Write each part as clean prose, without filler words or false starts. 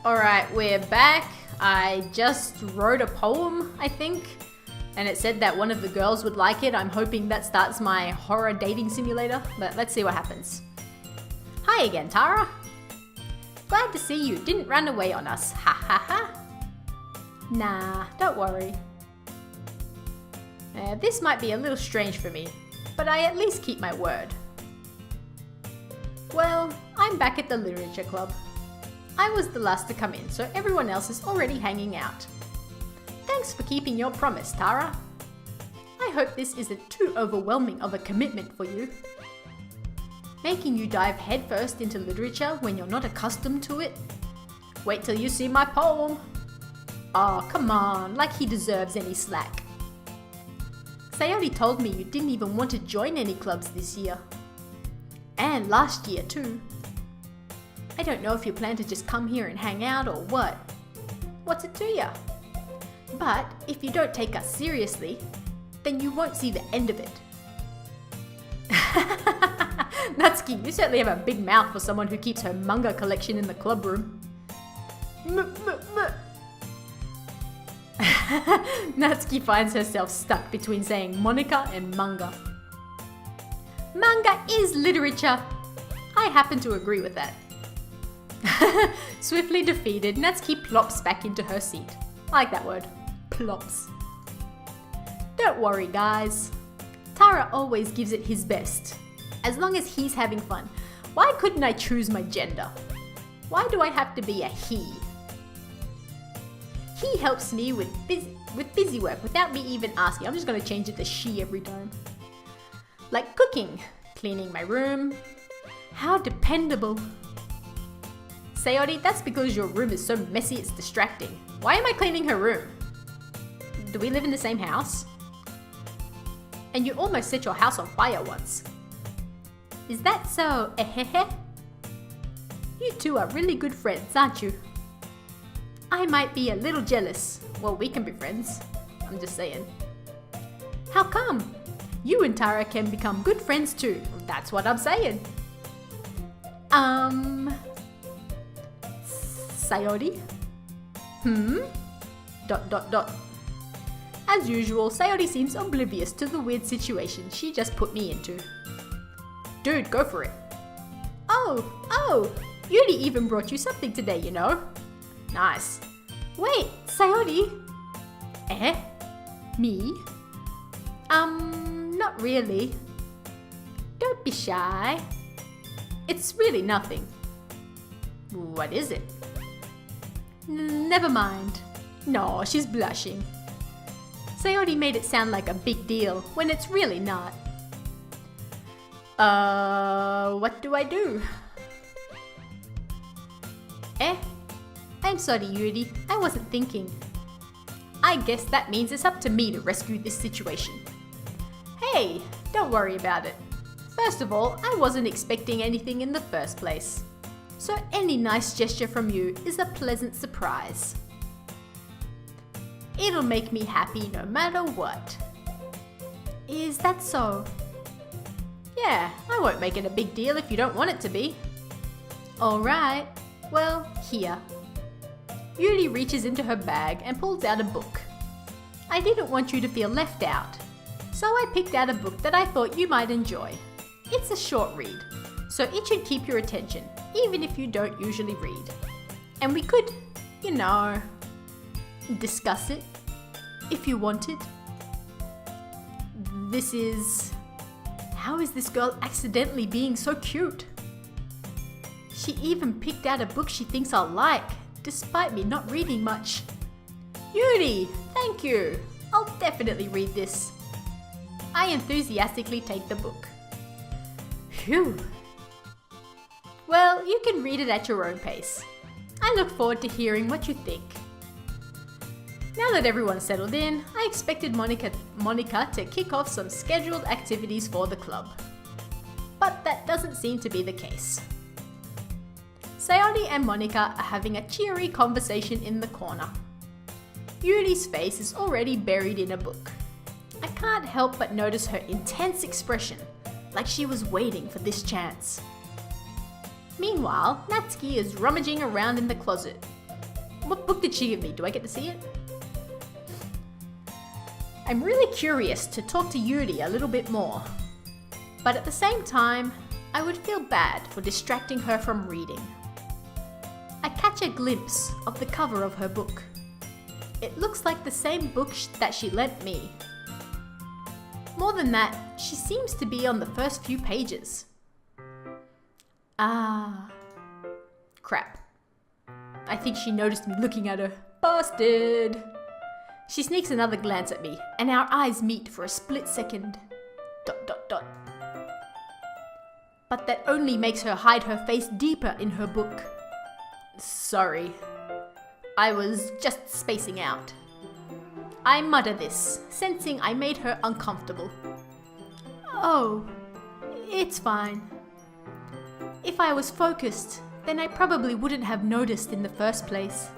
Alright, we're back. I just wrote a poem, I think, and it said that one of the girls would like it. I'm hoping that starts my horror dating simulator, but let's see what happens. Hi again, Tara. Glad to see you. Didn't run away on us. Ha ha ha. Nah, don't worry. This might be a little strange for me, but I at least keep my word. Well, I'm back at the Literature Club. I was the last to come in, so everyone else is already hanging out. Thanks for keeping your promise, Tara. I hope this isn't too overwhelming of a commitment for you. Making you dive headfirst into literature when you're not accustomed to it? Wait till you see my poem. Oh, come on, like he deserves any slack. Sayori told me you didn't even want to join any clubs this year. And last year too. I don't know if you plan to just come here and hang out or what. What's it to ya? But if you don't take us seriously, then you won't see the end of it. Natsuki, you certainly have a big mouth for someone who keeps her manga collection in the club room. Natsuki finds herself stuck between saying Monica and manga. Manga is literature. I happen to agree with that. Swiftly defeated, Natsuki plops back into her seat. I like that word. Plops. Don't worry, guys. Tara always gives it his best. As long as he's having fun. Why couldn't I choose my gender? Why do I have to be a he? He helps me with busy work without me even asking. I'm just going to change it to she every time. Like cooking, cleaning my room. How dependable. Sayori, that's because your room is so messy it's distracting. Why am I cleaning her room? Do we live in the same house? And you almost set your house on fire once. Is that so? Ehehe? You two are really good friends, aren't you? I might be a little jealous. Well, we can be friends. I'm just saying. How come? You and Tara can become good friends too. That's what I'm saying. Sayori? As usual, Sayori seems oblivious to the weird situation she just put me into. Dude, go for it. Oh, Yuri even brought you something today, you know. Nice. Wait, Sayori? Me? Not really. Don't be shy. It's really nothing. What is it? Never mind. No, she's blushing. Sayori made it sound like a big deal when it's really not. What do I do? I'm sorry, Yuri. I wasn't thinking. I guess that means it's up to me to rescue this situation. Hey, don't worry about it. First of all, I wasn't expecting anything in the first place. So any nice gesture from you is a pleasant surprise. It'll make me happy no matter what. Is that so? Yeah, I won't make it a big deal if you don't want it to be. Alright, well, here. Yuri reaches into her bag and pulls out a book. I didn't want you to feel left out, so I picked out a book that I thought you might enjoy. It's a short read, so it should keep your attention, even if you don't usually read. And we could, discuss it, if you wanted. This is... How is this girl accidentally being so cute? She even picked out a book she thinks I'll like, despite me not reading much. Yuri, thank you. I'll definitely read this. I enthusiastically take the book. Phew. Well, you can read it at your own pace. I look forward to hearing what you think. Now that everyone's settled in, I expected Monica to kick off some scheduled activities for the club. But that doesn't seem to be the case. Sayori and Monica are having a cheery conversation in the corner. Yuri's face is already buried in a book. I can't help but notice her intense expression, like she was waiting for this chance. Meanwhile, Natsuki is rummaging around in the closet. What book did she give me? Do I get to see it? I'm really curious to talk to Yuri a little bit more. But at the same time, I would feel bad for distracting her from reading. I catch a glimpse of the cover of her book. It looks like the same book that she lent me. More than that, she seems to be on the first few pages. Ah, crap. I think she noticed me looking at her. Busted! She sneaks another glance at me, and our eyes meet for a split second. ... But that only makes her hide her face deeper in her book. Sorry. I was just spacing out. I mutter this, sensing I made her uncomfortable. Oh, it's fine. If I was focused, then I probably wouldn't have noticed in the first place.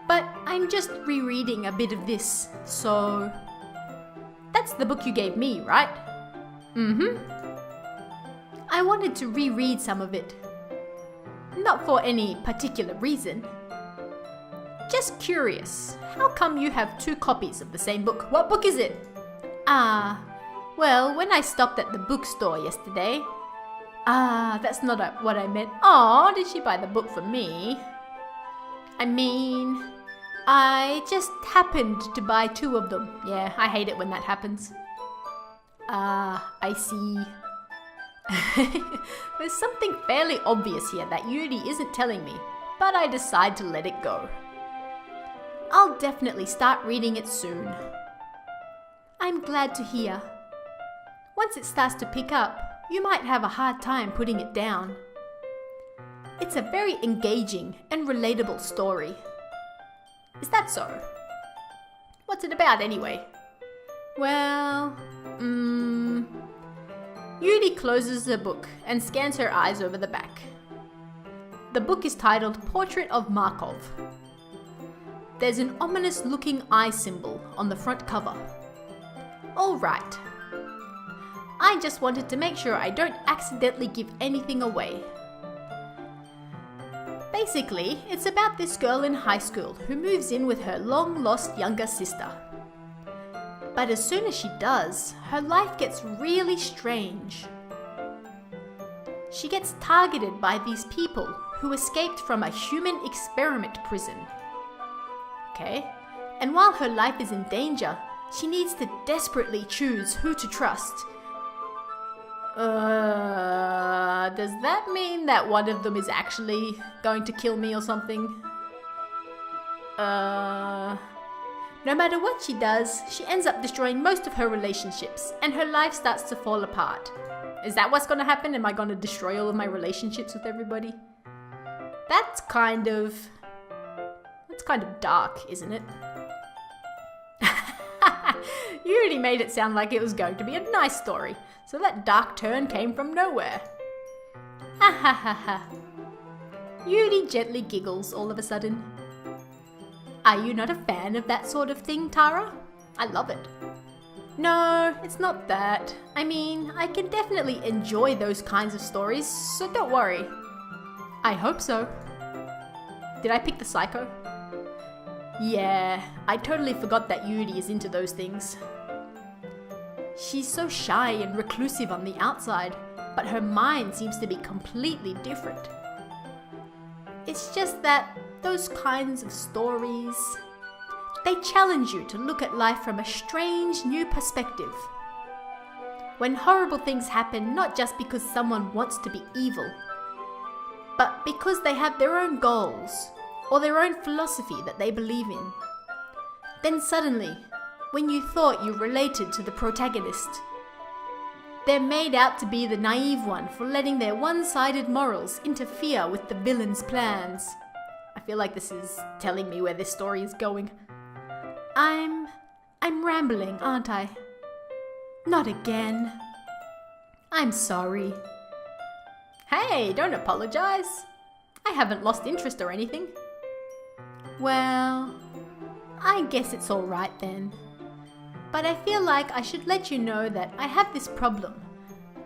But I'm just rereading a bit of this, so... That's the book you gave me, right? Mm-hmm. I wanted to reread some of it. Not for any particular reason. Just curious, how come you have 2 copies of the same book? What book is it? Ah, well, when I stopped at the bookstore yesterday... Ah, that's not what I meant. Aw, did she buy the book for me? I mean, I just happened to buy 2 of them. Yeah, I hate it when that happens. Ah, I see. There's something fairly obvious here that Yuri isn't telling me, but I decide to let it go. I'll definitely start reading it soon. I'm glad to hear. Once it starts to pick up, you might have a hard time putting it down. It's a very engaging and relatable story. Is that so? What's it about anyway? Well, Yuri closes the book and scans her eyes over the back. The book is titled Portrait of Markov. There's an ominous-looking eye symbol on the front cover. All right. I just wanted to make sure I don't accidentally give anything away. Basically, it's about this girl in high school who moves in with her long-lost younger sister. But as soon as she does, her life gets really strange. She gets targeted by these people who escaped from a human experiment prison. Okay? And while her life is in danger, she needs to desperately choose who to trust. Does that mean that one of them is actually going to kill me or something? No matter what she does, she ends up destroying most of her relationships, and her life starts to fall apart. Is that what's going to happen? Am I going to destroy all of my relationships with everybody? That's kind of dark, isn't it? You already made it sound like it was going to be a nice story, so that dark turn came from nowhere. Ha ha ha ha. Yuri gently giggles all of a sudden. Are you not a fan of that sort of thing, Tara? I love it. No, it's not that. I mean, I can definitely enjoy those kinds of stories, so don't worry. I hope so. Did I pick the psycho? Yeah, I totally forgot that Yuri is into those things. She's so shy and reclusive on the outside, but her mind seems to be completely different. It's just that those kinds of stories, they challenge you to look at life from a strange new perspective. When horrible things happen not just because someone wants to be evil, but because they have their own goals or their own philosophy that they believe in. Then suddenly, when you thought you related to the protagonist, they're made out to be the naive one for letting their one-sided morals interfere with the villain's plans. I feel like this is telling me where this story is going. I'm rambling, aren't I? Not again. I'm sorry. Hey, don't apologize. I haven't lost interest or anything. Well, I guess it's all right then. But I feel like I should let you know that I have this problem.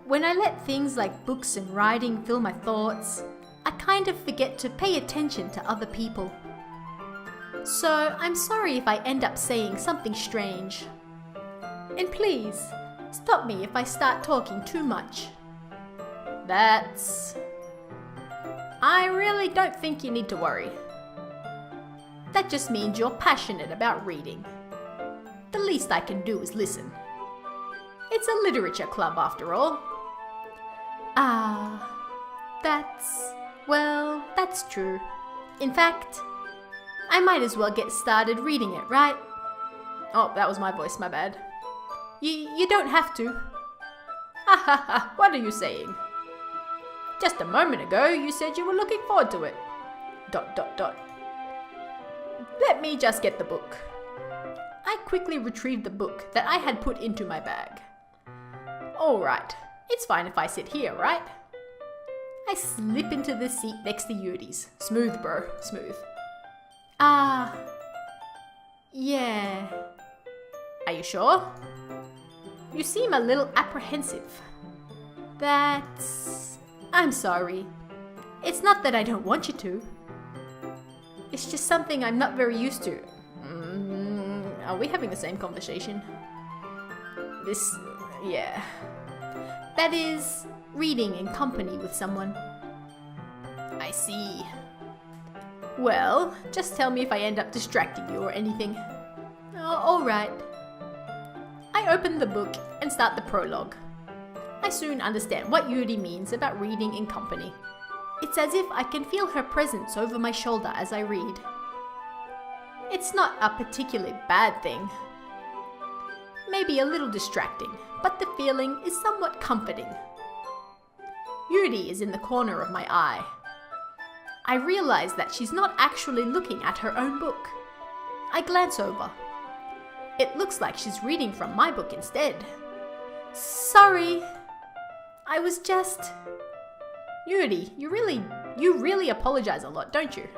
When I let things like books and writing fill my thoughts, I kind of forget to pay attention to other people. So I'm sorry if I end up saying something strange. And please, stop me if I start talking too much. I really don't think you need to worry. That just means you're passionate about reading. The least I can do is listen. It's a literature club after all. That's true. In fact, I might as well get started reading it, right? Oh, that was my voice, my bad. You don't have to. Ha ha ha, what are you saying? Just a moment ago, you said you were looking forward to it. ... Let me just get the book. I quickly retrieved the book that I had put into my bag. Alright, it's fine if I sit here, right? I slip into the seat next to Yudi's. Smooth, bro, smooth. Yeah. Are you sure? You seem a little apprehensive. I'm sorry. It's not that I don't want you to. It's just something I'm not very used to. Are we having the same conversation? Yeah. That is, reading in company with someone. I see. Well, just tell me if I end up distracting you or anything. Oh, alright. I open the book and start the prologue. I soon understand what Yuri means about reading in company. It's as if I can feel her presence over my shoulder as I read. It's not a particularly bad thing. Maybe a little distracting, but the feeling is somewhat comforting. Yuri is in the corner of my eye. I realize that she's not actually looking at her own book. I glance over. It looks like she's reading from my book instead. Sorry. I was just... Yuri, you really apologize a lot, don't you?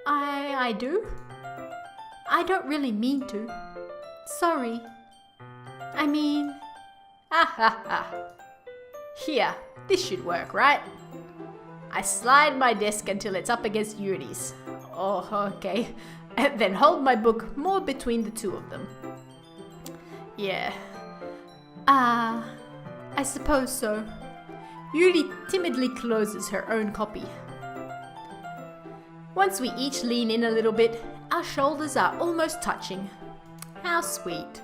I do? I don't really mean to. Sorry. I mean... Here, this should work, right? I slide my desk until it's up against Yuri's. Oh, okay. And then hold my book more between the two of them. Yeah. I suppose so. Yuri timidly closes her own copy. Once we each lean in a little bit, our shoulders are almost touching. How sweet.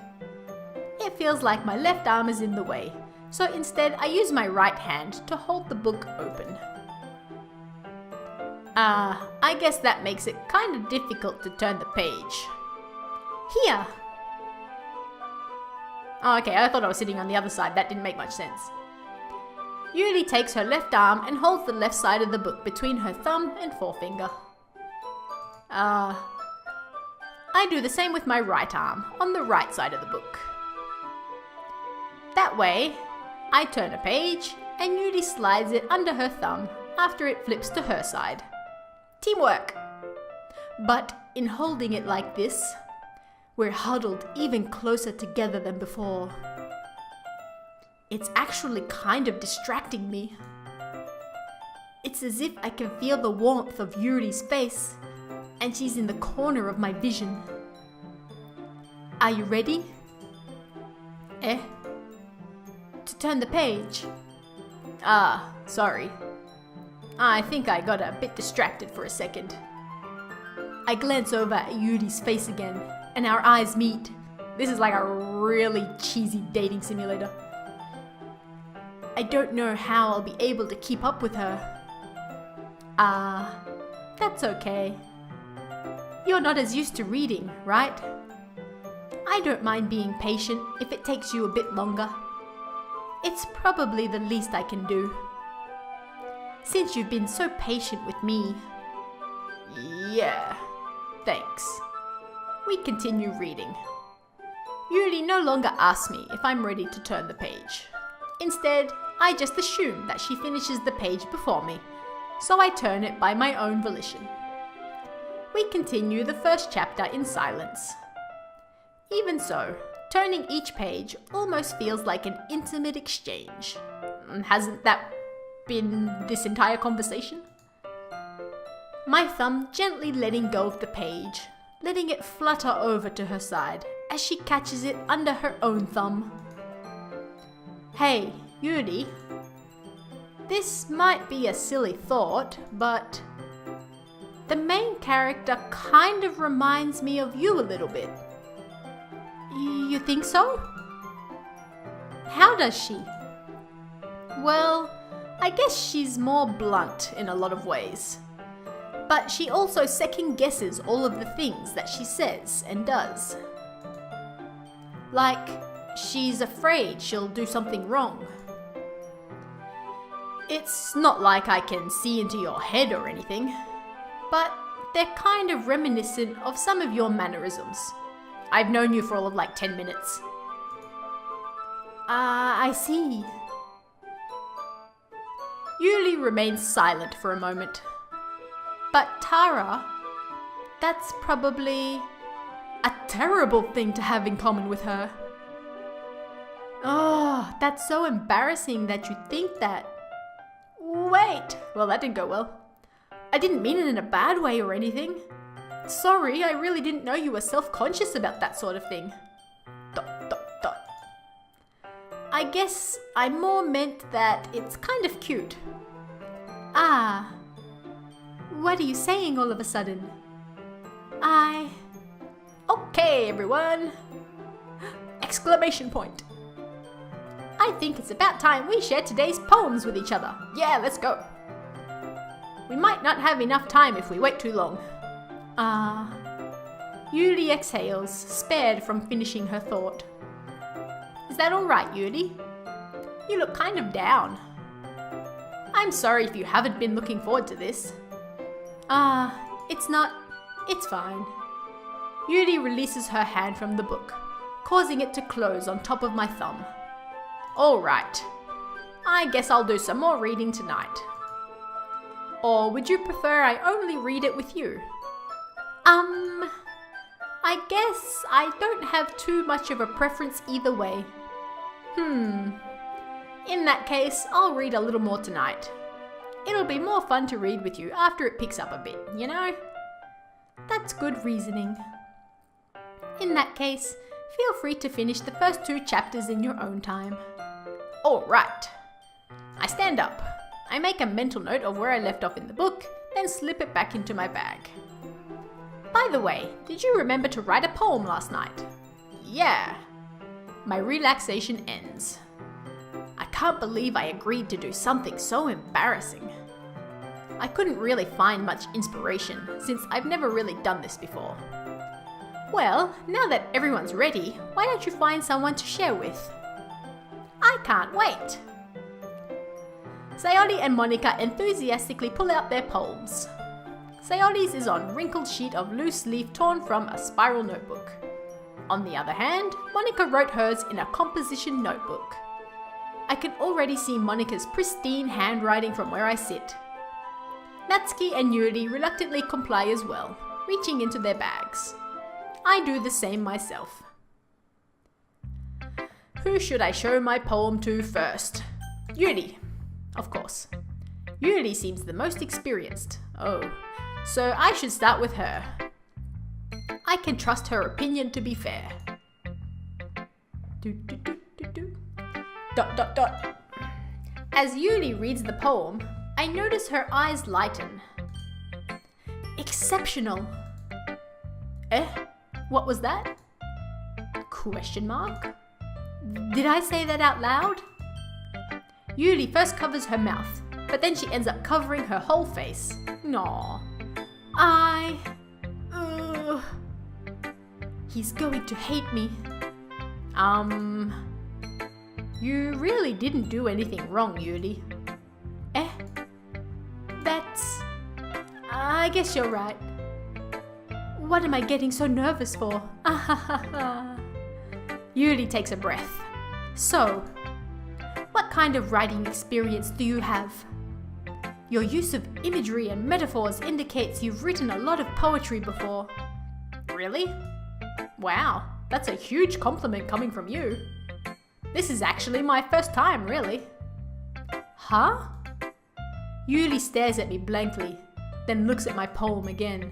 It feels like my left arm is in the way, so instead I use my right hand to hold the book open. I guess that makes it kind of difficult to turn the page. Here! Oh, okay, I thought I was sitting on the other side. That didn't make much sense. Yuri takes her left arm and holds the left side of the book between her thumb and forefinger. I do the same with my right arm, on the right side of the book. That way, I turn a page, and Yuri slides it under her thumb after it flips to her side. Teamwork! But in holding it like this, we're huddled even closer together than before. It's actually kind of distracting me. It's as if I can feel the warmth of Yuri's face, and she's in the corner of my vision. Are you ready? To turn the page? Sorry. I think I got a bit distracted for a second. I glance over at Yuri's face again, and our eyes meet. This is like a really cheesy dating simulator. I don't know how I'll be able to keep up with her. That's okay. You're not as used to reading, right? I don't mind being patient if it takes you a bit longer. It's probably the least I can do. Since you've been so patient with me. Yeah, thanks. We continue reading. Yuri no longer asks me if I'm ready to turn the page. Instead, I just assume that she finishes the page before me, so I turn it by my own volition. We continue the first chapter in silence. Even so, turning each page almost feels like an intimate exchange. Hasn't that been this entire conversation? My thumb gently letting go of the page, letting it flutter over to her side as she catches it under her own thumb. Hey, Yuri. This might be a silly thought, but the main character kind of reminds me of you a little bit. You think so? How does she? Well, I guess she's more blunt in a lot of ways. But she also second guesses all of the things that she says and does. Like, she's afraid she'll do something wrong. It's not like I can see into your head or anything, but they're kind of reminiscent of some of your mannerisms. I've known you for all of like 10 minutes. I see. Yuli remains silent for a moment. But Tara, that's probably a terrible thing to have in common with her. Oh, that's so embarrassing that you think that. Wait, well, that didn't go well. I didn't mean it in a bad way or anything. Sorry, I really didn't know you were self-conscious about that sort of thing. ... I guess I more meant that it's kind of cute. Ah, what are you saying all of a sudden? Okay, everyone! Exclamation point. I think it's about time we share today's poems with each other. Yeah, let's go. We might not have enough time if we wait too long. Yuli exhales, spared from finishing her thought. Is that alright, Yuli? You look kind of down. I'm sorry if you haven't been looking forward to this. It's fine. Yuli releases her hand from the book, causing it to close on top of my thumb. Alright. I guess I'll do some more reading tonight. Or would you prefer I only read it with you? I guess I don't have too much of a preference either way. In that case, I'll read a little more tonight. It'll be more fun to read with you after it picks up a bit, you know? That's good reasoning. In that case, feel free to finish the first 2 chapters in your own time. Alright. I stand up. I make a mental note of where I left off in the book, then slip it back into my bag. By the way, did you remember to write a poem last night? Yeah. My relaxation ends. I can't believe I agreed to do something so embarrassing. I couldn't really find much inspiration since I've never really done this before. Well, now that everyone's ready, why don't you find someone to share with? I can't wait! Sayori and Monica enthusiastically pull out their poems. Sayori's is on wrinkled sheet of loose leaf torn from a spiral notebook. On the other hand, Monica wrote hers in a composition notebook. I can already see Monica's pristine handwriting from where I sit. Natsuki and Yuri reluctantly comply as well, reaching into their bags. I do the same myself. Who should I show my poem to first? Yuri, of course. Yuri seems the most experienced. Oh, so I should start with her. I can trust her opinion to be fair. ... As Yuri reads the poem, I notice her eyes lighten. Exceptional. What was that? Question mark? Did I say that out loud? Yuri first covers her mouth, but then she ends up covering her whole face. Aww. He's going to hate me. You really didn't do anything wrong, Yuri. I guess you're right. What am I getting so nervous for? Yuri takes a breath. So, what kind of writing experience do you have? Your use of imagery and metaphors indicates you've written a lot of poetry before. Really? Wow, that's a huge compliment coming from you. This is actually my first time, really. Huh? Yuli stares at me blankly, then looks at my poem again. ...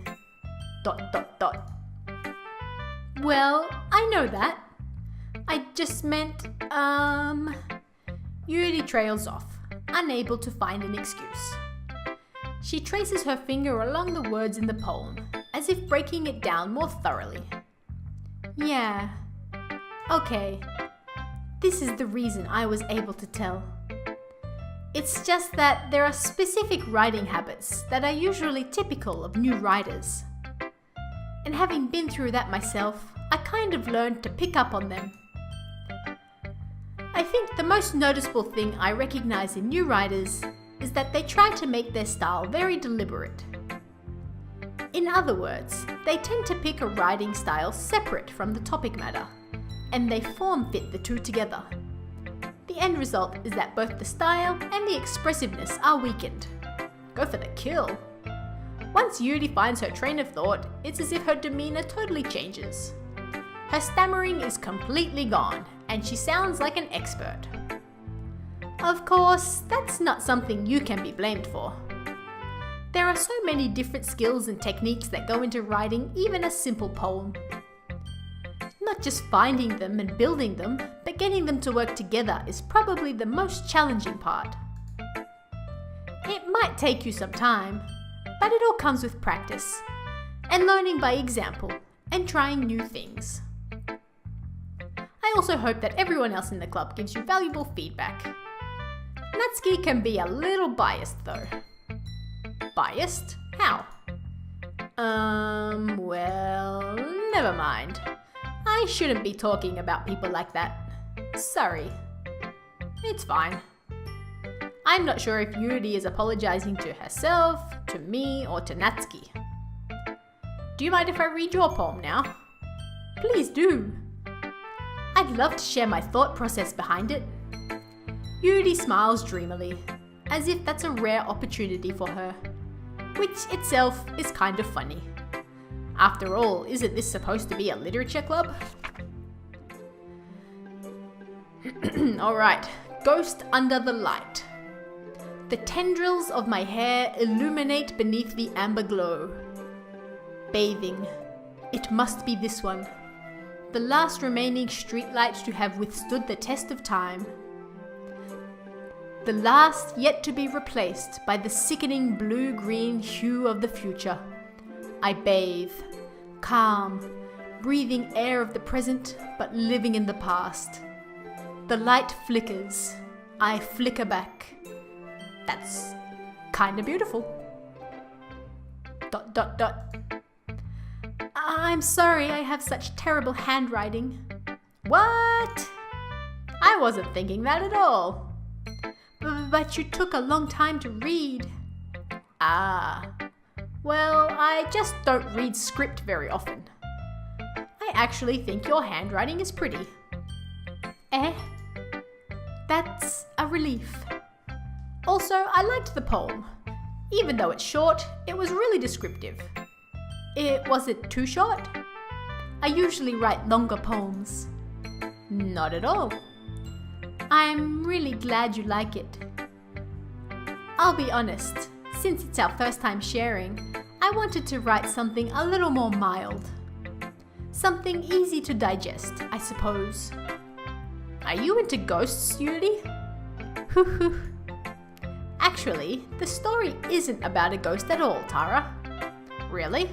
Well, I know that. I just meant, Yuri trails off, unable to find an excuse. She traces her finger along the words in the poem, as if breaking it down more thoroughly. Yeah. Okay. This is the reason I was able to tell. It's just that there are specific writing habits that are usually typical of new writers. And having been through that myself, I kind of learned to pick up on them. I think the most noticeable thing I recognize in new writers is that they try to make their style very deliberate. In other words, they tend to pick a writing style separate from the topic matter, and they form fit the two together. The end result is that both the style and the expressiveness are weakened. Go for the kill. Once Yuri finds her train of thought, it's as if her demeanor totally changes. Her stammering is completely gone, and she sounds like an expert. Of course, that's not something you can be blamed for. There are so many different skills and techniques that go into writing even a simple poem. Not just finding them and building them, but getting them to work together is probably the most challenging part. It might take you some time, but it all comes with practice, and learning by example, and trying new things. I also hope that everyone else in the club gives you valuable feedback. Natsuki can be a little biased though. Biased? How? Well, never mind. I shouldn't be talking about people like that. Sorry. It's fine. I'm not sure if Yuri is apologizing to herself, to me, or to Natsuki. Do you mind if I read your poem now? Please do. I'd love to share my thought process behind it. Yuri smiles dreamily, as if that's a rare opportunity for her, which itself is kind of funny. After all, isn't this supposed to be a literature club? Alright, Ghost Under the Light. The tendrils of my hair illuminate beneath the amber glow. Bathing. It must be this one. The last remaining streetlight to have withstood the test of time. The last yet to be replaced by the sickening blue-green hue of the future. I bathe, calm, breathing air of the present, but living in the past. The light flickers. I flicker back. That's kinda beautiful. ... I'm sorry I have such terrible handwriting. What? I wasn't thinking that at all. But you took a long time to read. Ah. Well, I just don't read script very often. I actually think your handwriting is pretty. Eh? That's a relief. Also, I liked the poem. Even though it's short, it was really descriptive. It wasn't too short? I usually write longer poems. Not at all. I'm really glad you like it. I'll be honest, since it's our first time sharing, I wanted to write something a little more mild. Something easy to digest, I suppose. Are you into ghosts, Yuri? Hoo hoo. Actually, the story isn't about a ghost at all, Tara. Really?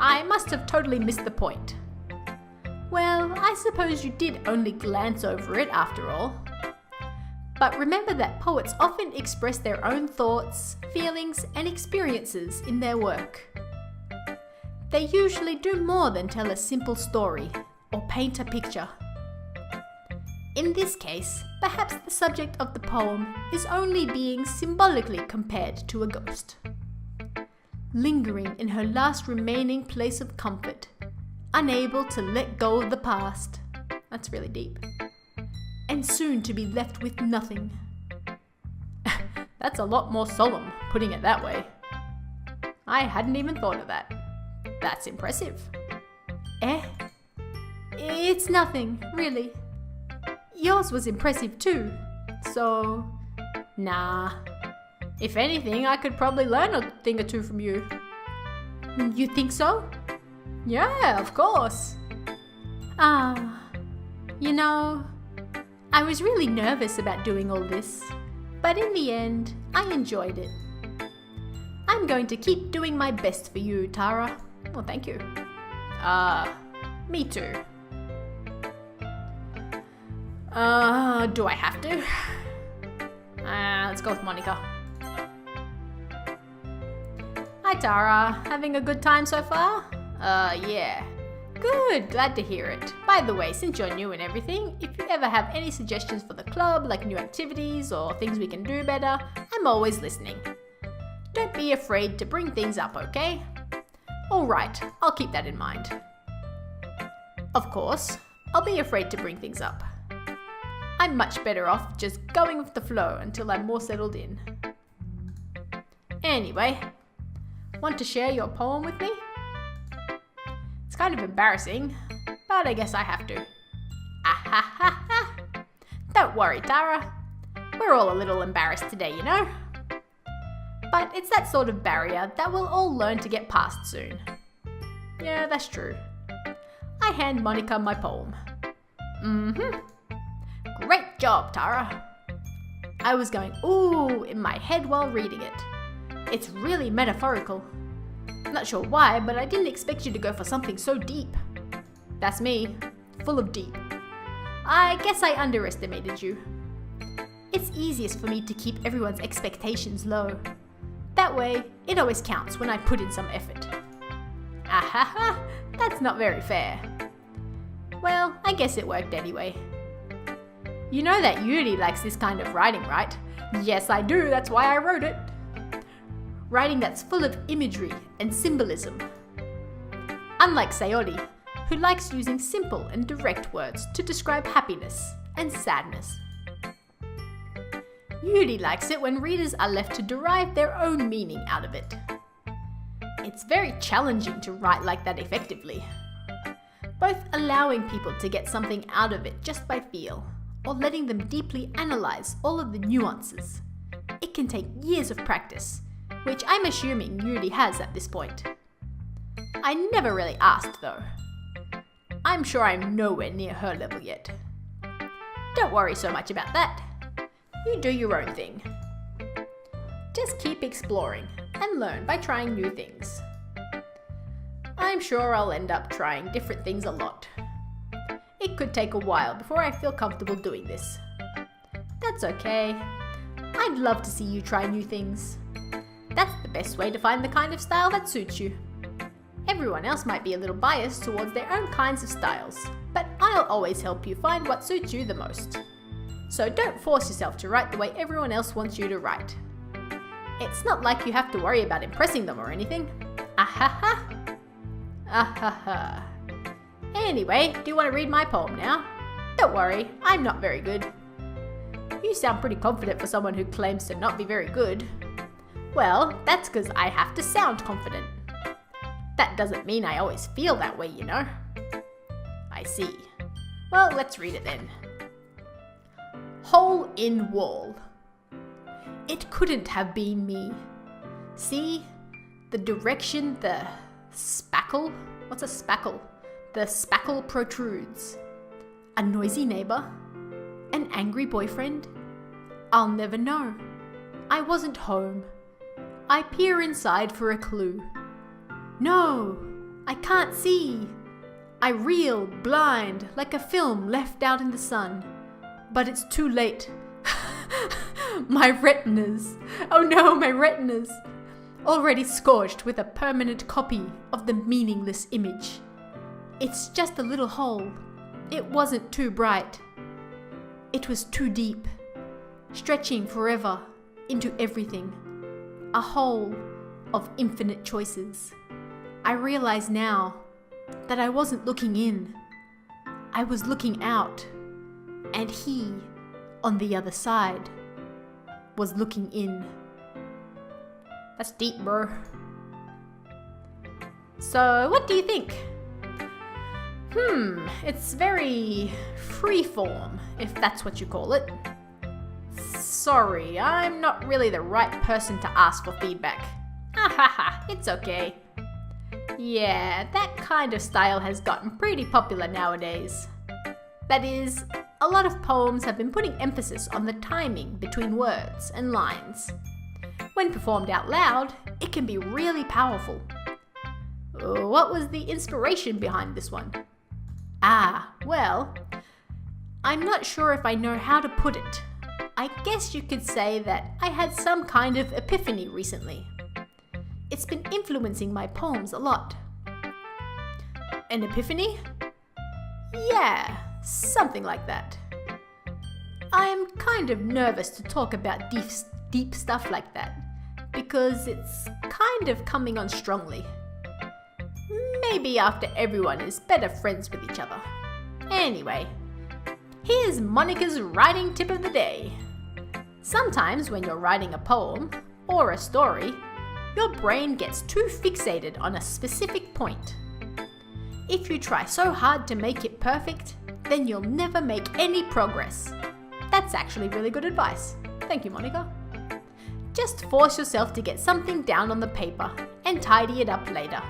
I must have totally missed the point. Well, I suppose you did only glance over it after all. But remember that poets often express their own thoughts, feelings, and experiences in their work. They usually do more than tell a simple story or paint a picture. In this case, perhaps the subject of the poem is only being symbolically compared to a ghost. Lingering in her last remaining place of comfort, unable to let go of the past. That's really deep. And soon to be left with nothing. That's a lot more solemn, putting it that way. I hadn't even thought of that. That's impressive. Eh? It's nothing, really. Yours was impressive too, so... Nah. If anything, I could probably learn a thing or two from you. You think so? Yeah, of course. You know, I was really nervous about doing all this, but in the end, I enjoyed it. I'm going to keep doing my best for you, Tara. Well, thank you. Me too. Do I have to? Let's go with Monica. Hi, Tara. Having a good time so far? Yeah. Good, glad to hear it. By the way, since you're new and everything, if you ever have any suggestions for the club, like new activities or things we can do better, I'm always listening. Don't be afraid to bring things up, okay? Alright, I'll keep that in mind. Of course, I'll be afraid to bring things up. I'm much better off just going with the flow until I'm more settled in. Anyway, want to share your poem with me? It's kind of embarrassing, but I guess I have to. Ahahaha! Don't worry, Tara. We're all a little embarrassed today, you know? But it's that sort of barrier that we'll all learn to get past soon. Yeah, that's true. I hand Monica my poem. Great job, Tara. I was going ooh in my head while reading it. It's really metaphorical. Not sure why, but I didn't expect you to go for something so deep. That's me, full of deep. I guess I underestimated you. It's easiest for me to keep everyone's expectations low. That way, it always counts when I put in some effort. Ahaha, that's not very fair. Well, I guess it worked anyway. You know that Yuri likes this kind of writing, right? Yes, I do, that's why I wrote it. Writing that's full of imagery and symbolism. Unlike Sayori, who likes using simple and direct words to describe happiness and sadness. Yuri likes it when readers are left to derive their own meaning out of it. It's very challenging to write like that effectively. Both allowing people to get something out of it just by feel, or letting them deeply analyze all of the nuances. It can take years of practice, which I'm assuming Yuri has at this point. I never really asked though. I'm sure I'm nowhere near her level yet. Don't worry so much about that. You do your own thing. Just keep exploring and learn by trying new things. I'm sure I'll end up trying different things a lot. It could take a while before I feel comfortable doing this. That's okay. I'd love to see you try new things. That's the best way to find the kind of style that suits you. Everyone else might be a little biased towards their own kinds of styles, but I'll always help you find what suits you the most. So don't force yourself to write the way everyone else wants you to write. It's not like you have to worry about impressing them or anything. Ahaha. Ahaha. Anyway, do you want to read my poem now? Don't worry, I'm not very good. You sound pretty confident for someone who claims to not be very good. Well, that's because I have to sound confident. That doesn't mean I always feel that way, you know. I see. Well, let's read it then. Hole in wall. It couldn't have been me. See? The direction the spackle? What's a spackle? The spackle protrudes. A noisy neighbor? An angry boyfriend? I'll never know. I wasn't home. I peer inside for a clue. No, I can't see. I reel, blind, like a film left out in the sun. But it's too late. My retinas. Oh no, my retinas. Already scorched with a permanent copy of the meaningless image. It's just a little hole. It wasn't too bright. It was too deep, stretching forever into everything. A hole of infinite choices. I realize now that I wasn't looking in. I was looking out. And he, on the other side, was looking in. That's deep, bro. So, what do you think? It's very freeform, if that's what you call it. Sorry, I'm not really the right person to ask for feedback. It's okay. Yeah, that kind of style has gotten pretty popular nowadays. That is, a lot of poems have been putting emphasis on the timing between words and lines. When performed out loud, it can be really powerful. What was the inspiration behind this one? Well, I'm not sure if I know how to put it. I guess you could say that I had some kind of epiphany recently. It's been influencing my poems a lot. An epiphany? Yeah, something like that. I'm kind of nervous to talk about deep stuff like that, because it's kind of coming on strongly. Maybe after everyone is better friends with each other. Anyway, here's Monica's writing tip of the day. Sometimes when you're writing a poem or a story, your brain gets too fixated on a specific point. If you try so hard to make it perfect, then you'll never make any progress. That's actually really good advice. Thank you, Monica. Just force yourself to get something down on the paper and tidy it up later.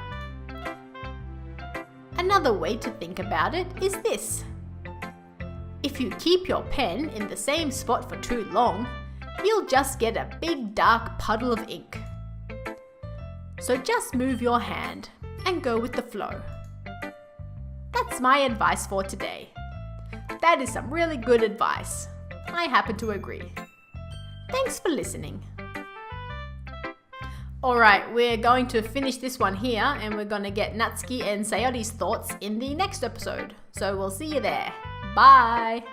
Another way to think about it is this. If you keep your pen in the same spot for too long, you'll just get a big dark puddle of ink. So just move your hand and go with the flow. That's my advice for today. That is some really good advice. I happen to agree. Thanks for listening. Alright, we're going to finish this one here and we're going to get Natsuki and Sayori's thoughts in the next episode. So we'll see you there. Bye!